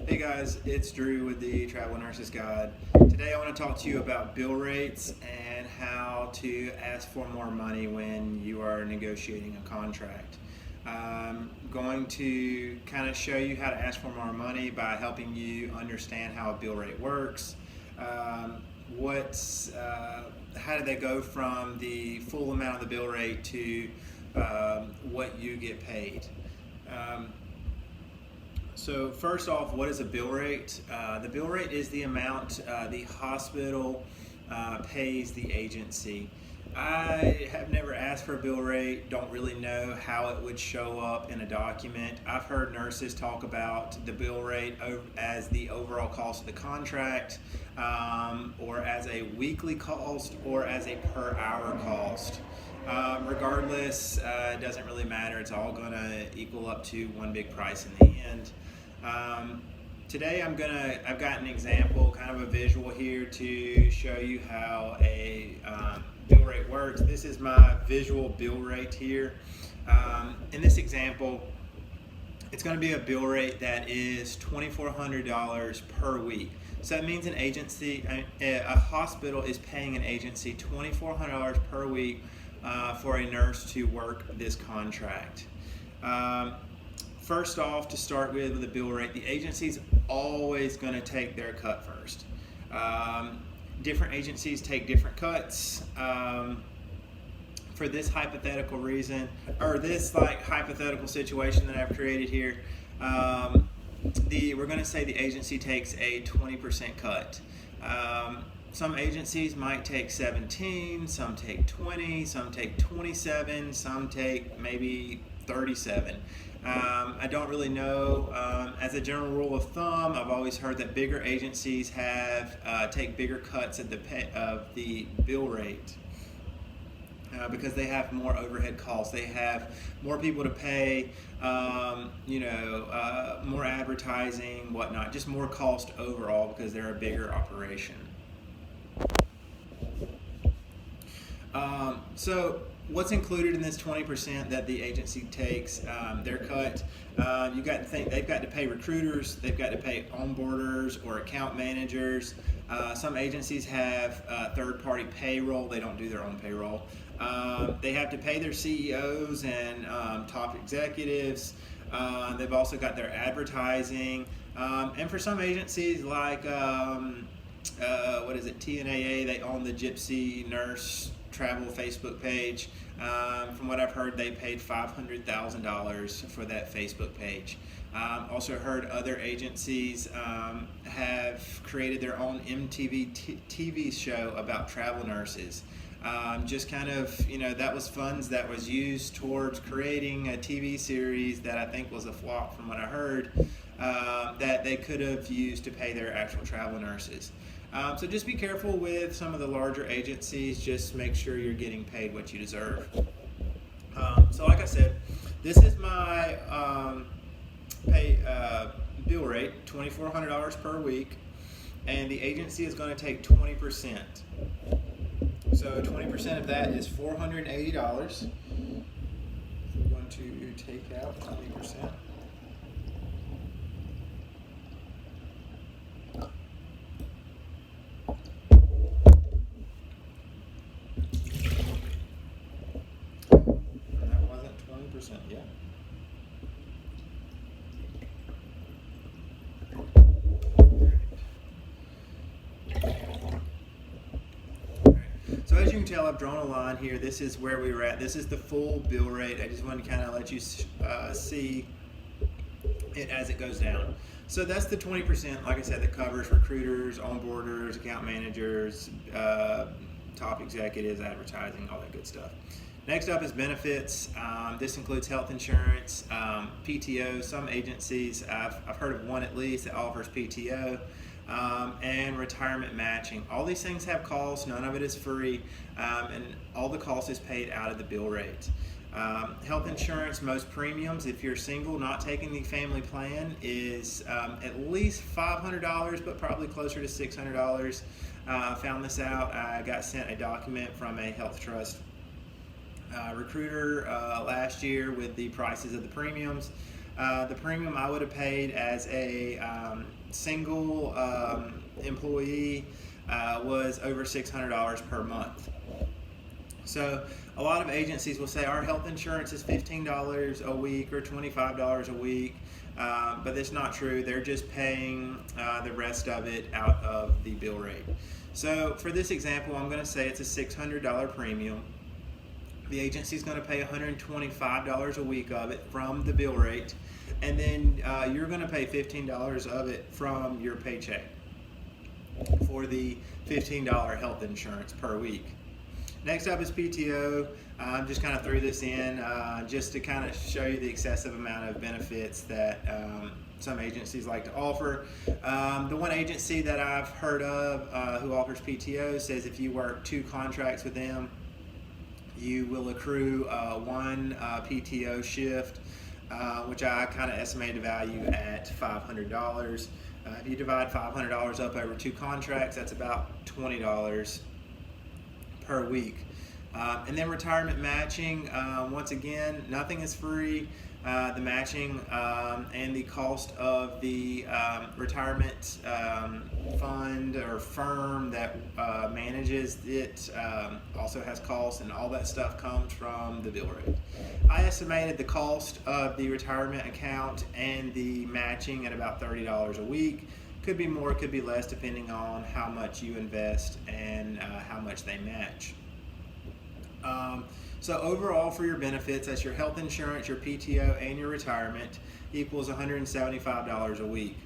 Hey guys, it's Drew with the Travel Nurses Guide. Today I want to talk to you about bill rates and how to ask for more money when you are negotiating a contract. I'm going to kind of show you how to ask for more money by helping you understand how a bill rate works. How do they go from the full amount of the bill rate to what you get paid? So first off, what is a bill rate? The bill rate is the amount the hospital pays the agency. I have never asked for a bill rate, don't really know how it would show up in a document. I've heard nurses talk about the bill rate as the overall cost of the contract, or as a weekly cost, or as a per hour cost. Regardless, it doesn't really matter. It's all going to equal up to one big price in the end. Today I've got an example, kind of a visual here to show you how a bill rate works. This is my visual bill rate here. In this example, it's going to be a bill rate that is $2,400 per week. So that means a hospital is paying an agency $2,400 per week for a nurse to work this contract. First off, to start with the bill rate, the agency's always going to take their cut first. Different agencies take different cuts. For this hypothetical reason, or this hypothetical situation that I've created here, we're going to say the agency takes a 20% cut. Some agencies might take 17, some take 20, some take 27, some take maybe 37. I don't really know. As a general rule of thumb, I've always heard that bigger agencies take bigger cuts of the bill rate because they have more overhead costs. They have more people to pay, more advertising, whatnot, just more cost overall because they're a bigger operation. So what's included in this 20% that the agency takes their cut? You've got to think they've got to pay recruiters, they've got to pay onboarders or account managers. Some agencies have third-party payroll. They don't do their own payroll. They have to pay their CEOs and top executives. They've also got their advertising. And for some agencies like TNAA, they own the Gypsy Nurse Travel Facebook page. From what I've heard, they paid $500,000 for that Facebook page. Also heard other agencies have created their own MTV TV show about travel nurses. Just kind of, that was funds that was used towards creating a TV series that I think was a flop from what I heard, that they could have used to pay their actual travel nurses. So just be careful with some of the larger agencies. Just make sure you're getting paid what you deserve. So like I said, this is my bill rate, $2,400 per week, and the agency is going to take 20%. So 20% of that is $480. I'm going to take out 20%. Yeah. So as you can tell, I've drawn a line here. This is where we were at. This is the full bill rate. I just wanted to kind of let you see it as it goes down. So that's the 20%, like I said, that covers recruiters, onboarders, account managers, top executives, advertising, all that good stuff. Next up is benefits. This includes health insurance, PTO. Some agencies, I've heard of one at least that offers PTO, and retirement matching. All these things have costs. None of it is free, and all the cost is paid out of the bill rate. Health insurance, most premiums, if you're single, not taking the family plan, is at least $500, but probably closer to $600. Found this out. I got sent a document from a health trust recruiter last year with the prices of the premiums. The premium I would have paid as a single employee was over $600 per month. So a lot of agencies will say our health insurance is $15 a week or $25 a week, but that's not true. They're just paying the rest of it out of the bill rate. So for this example, I'm going to say it's a $600 premium. The agency is going to pay $125 a week of it from the bill rate, and then you're going to pay $15 of it from your paycheck for the $15 health insurance per week. Next up is PTO. I just kind of threw this in just to kind of show you the excessive amount of benefits that some agencies like to offer. The one agency that I've heard of who offers PTO says if you work 2 contracts with them, you will accrue 1 PTO shift, which I kind of estimated the value at $500. If you divide $500 up over 2 contracts, that's about $20 per week. And then retirement matching, once again, nothing is free. The matching and the cost of the retirement fund or firm that manages it also has costs, and all that stuff comes from the bill rate. I estimated the cost of the retirement account and the matching at about $30 a week. Could be more, could be less, depending on how much you invest and how much they match. So overall for your benefits, that's your health insurance, your PTO, and your retirement, equals $175 a week.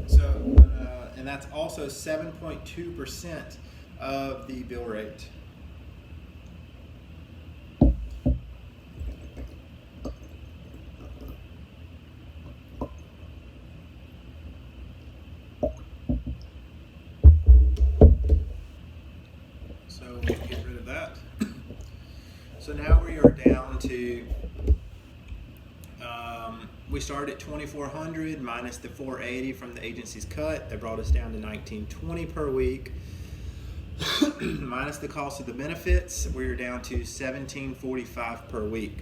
So, and that's also 7.2% of the bill rate. So we'll get rid of that. So now we are down to, we started at $2,400 minus the $480 from the agency's cut. That brought us down to $1,920 per week. Minus the cost of the benefits, we're down to $1,745 per week.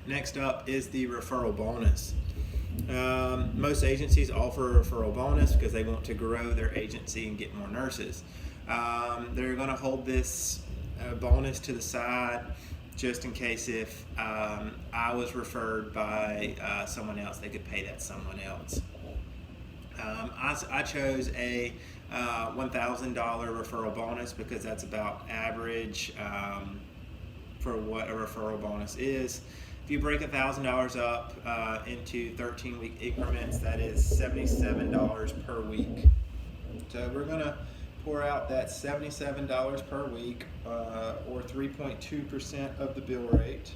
Next up is the referral bonus. Most agencies offer a referral bonus because they want to grow their agency and get more nurses. They're going to hold this bonus to the side just in case if I was referred by someone else, they could pay that someone else. I chose a $1,000 referral bonus because that's about average for what a referral bonus is. If you break $1,000 up into 13-week increments, that is $77 per week. So we're going to pour out that $77 per week, or 3.2% of the bill rate.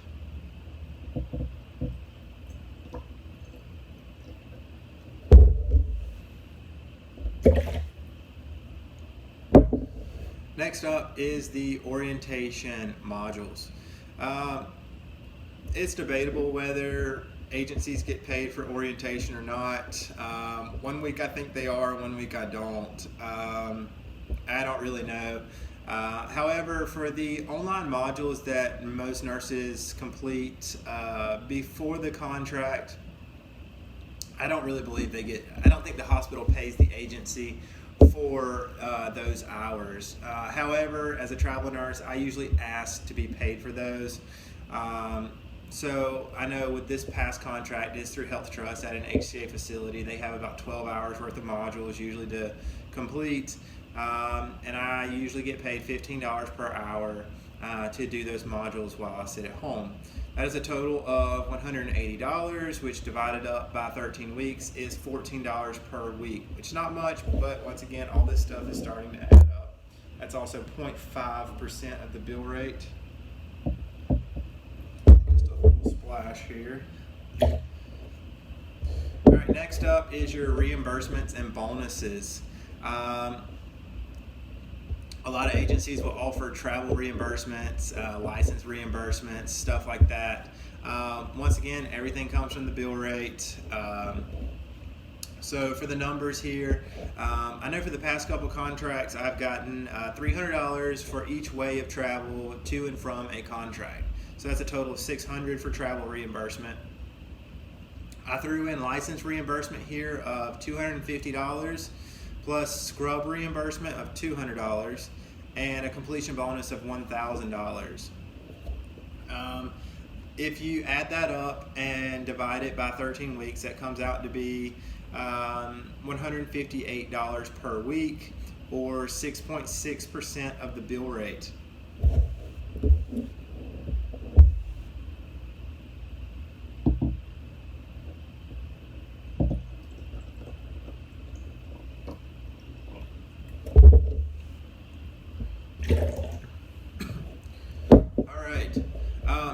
Next up is the orientation modules. It's debatable whether agencies get paid for orientation or not. 1 week I think they are, 1 week I don't. I don't really know. However, for the online modules that most nurses complete before the contract, I don't really believe I don't think the hospital pays the agency for those hours. However, as a travel nurse, I usually ask to be paid for those. So I know with this past contract, it's through Health Trust at an HCA facility. They have about 12 hours worth of modules usually to complete. And I usually get paid $15 per hour to do those modules while I sit at home. That is a total of $180, which divided up by 13 weeks is $14 per week, which is not much, but once again, all this stuff is starting to add up. That's also 0.5% of the bill rate. Just a little splash here. All right, next up is your reimbursements and bonuses. A lot of agencies will offer travel reimbursements, license reimbursements, stuff like that. Once again, everything comes from the bill rate. So for the numbers here, I know for the past couple contracts, I've gotten $300 for each way of travel to and from a contract. So that's a total of $600 for travel reimbursement. I threw in license reimbursement here of $250 plus scrub reimbursement of $200 and a completion bonus of $1,000. If you add that up and divide it by 13 weeks, that comes out to be $158 per week, or 6.6% of the bill rate.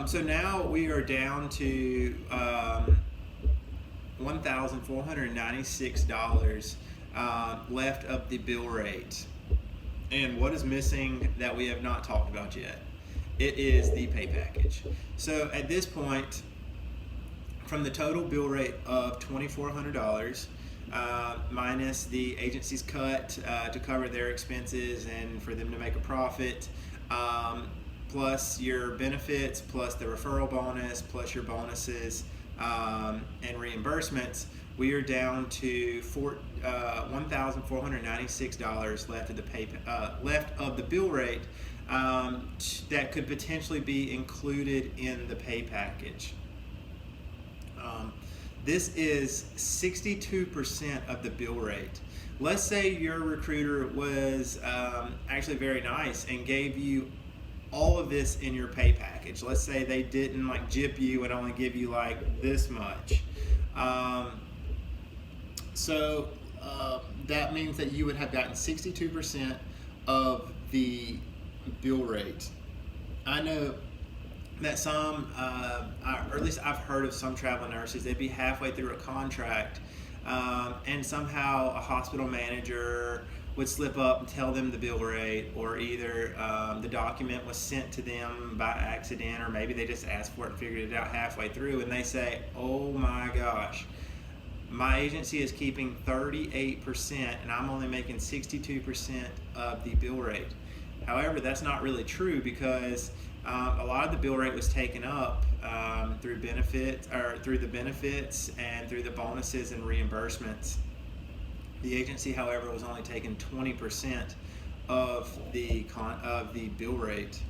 So now we are down to $1,496 left of the bill rate. And what is missing that we have not talked about yet? It is the pay package. So at this point, from the total bill rate of $2,400, minus the agency's cut to cover their expenses and for them to make a profit, plus your benefits, plus the referral bonus, plus your bonuses and reimbursements, we are down to $1,496 left of the left of the bill rate that could potentially be included in the pay package. This is 62% of the bill rate. Let's say your recruiter was actually very nice and gave you all of this in your pay package. Let's say they didn't like gyp you and only give you like this much. So that means that you would have gotten 62% of the bill rate. I know that some, or at least I've heard of some travel nurses, they'd be halfway through a contract and somehow a hospital manager would slip up and tell them the bill rate, or either the document was sent to them by accident, or maybe they just asked for it and figured it out halfway through, and they say, oh my gosh, my agency is keeping 38% and I'm only making 62% of the bill rate. However, that's not really true, because a lot of the bill rate was taken up through benefits, or through the benefits and through the bonuses and reimbursements. The agency, however, was only taking 20% of the bill rate.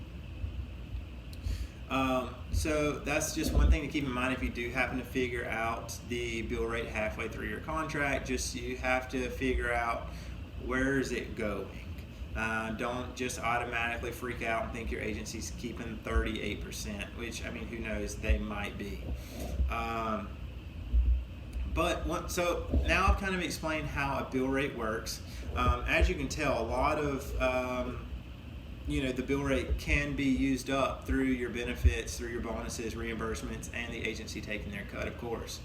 So that's just one thing to keep in mind if you do happen to figure out the bill rate halfway through your contract. Just you have to figure out, where is it going. Don't just automatically freak out and think your agency's keeping 38%, which, I mean, who knows, they might be. So now I've kind of explained how a bill rate works. As you can tell, a lot of the bill rate can be used up through your benefits, through your bonuses, reimbursements, and the agency taking their cut, of course.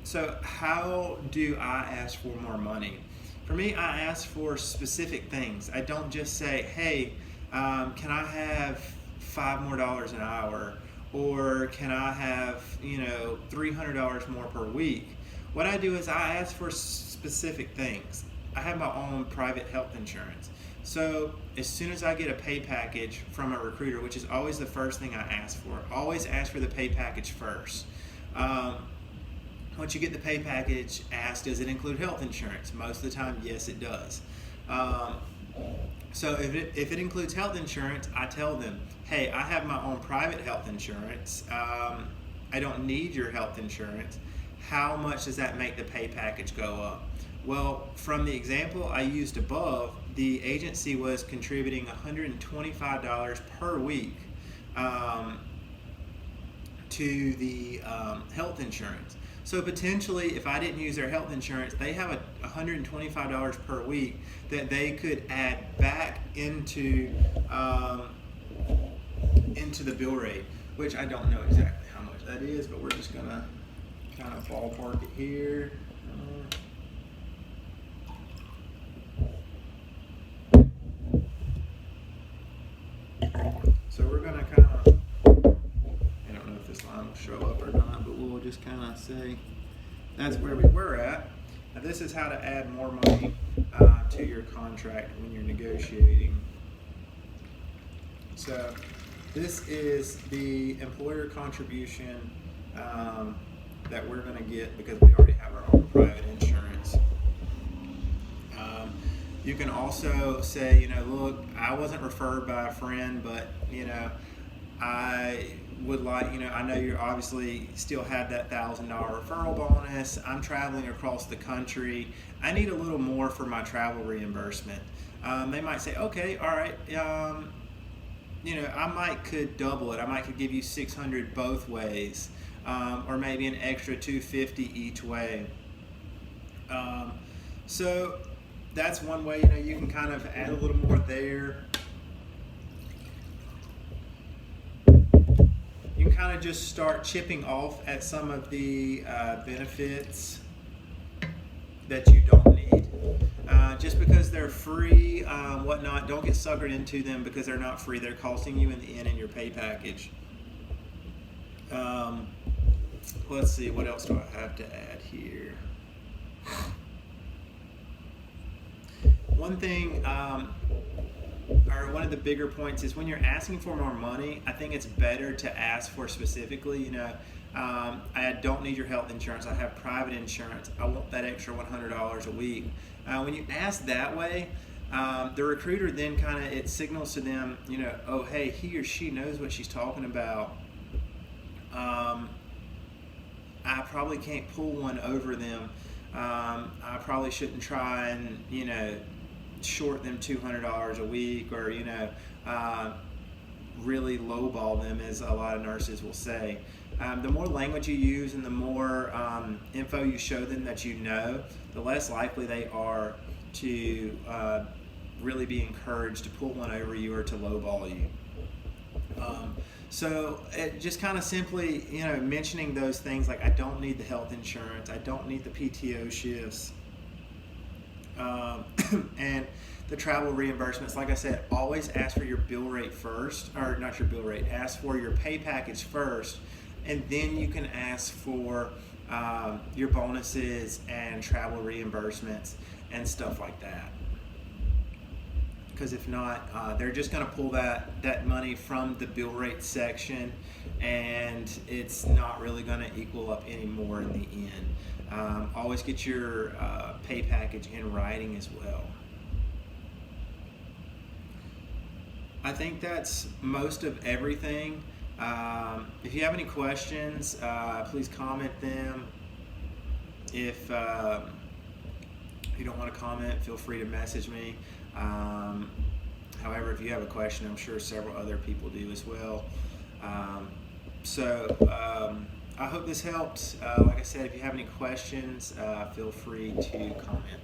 So how do I ask for more money? For me, I ask for specific things. I don't just say, hey, can I have $5 more an hour? Or can I have, $300 more per week? What I do is I ask for specific things. I have my own private health insurance. So as soon as I get a pay package from a recruiter, which is always the first thing I ask for, always ask for the pay package first. Once you get the pay package, ask, does it include health insurance? Most of the time, yes, it does. So if it includes health insurance, I tell them, hey, I have my own private health insurance. I don't need your health insurance. How much does that make the pay package go up? Well, from the example I used above, the agency was contributing $125 per week to the health insurance. So potentially, if I didn't use their health insurance, they have $125 per week that they could add back into the bill rate, which I don't know exactly how much that is, but we're just gonna kind of ballpark it here. So we're gonna kind of, I don't know if this line will show up or not, but we'll just kind of say that's where we were at. Now this is how to add more money to your contract when you're negotiating. So this is the employer contribution that we're going to get because we already have our own private insurance. You can also say, look, I wasn't referred by a friend, but, I would like, I know you obviously still have that $1,000 referral bonus. I'm traveling across the country. I need a little more for my travel reimbursement. They might say, okay, all right, I could double it. Could give you 600 both ways, or maybe an extra 250 each way. So that's one way, you can kind of add a little more there. You can kind of just start chipping off at some of the benefits that you don't need. Just because they're free, whatnot, don't get suckered into them because they're not free. They're costing you in the end in your pay package. Let's see, what else do I have to add here? One thing, or one of the bigger points is when you're asking for more money, I think it's better to ask for specifically, I don't need your health insurance. I have private insurance. I want that extra $100 a week. When you ask that way, the recruiter then it signals to them, oh, hey, he or she knows what she's talking about. I probably can't pull one over them. I probably shouldn't try and, short them $200 a week, or really lowball them, as a lot of nurses will say. The more language you use and the more info you show them that the less likely they are to really be encouraged to pull one over you or to lowball you. So it just kind of simply, mentioning those things like I don't need the health insurance, I don't need the PTO shifts, and the travel reimbursements. Like I said, always ask for your bill rate first, or not your bill rate, ask for your pay package first, and then you can ask for your bonuses and travel reimbursements and stuff like that. Because if not, they're just going to pull that money from the bill rate section, and it's not really going to equal up anymore in the end. Always get your pay package in writing as well. I think that's most of everything. If you have any questions, please comment them. If you don't want to comment, feel free to message me. However, if you have a question, I'm sure several other people do as well. I hope this helped. Like I said, if you have any questions, feel free to comment.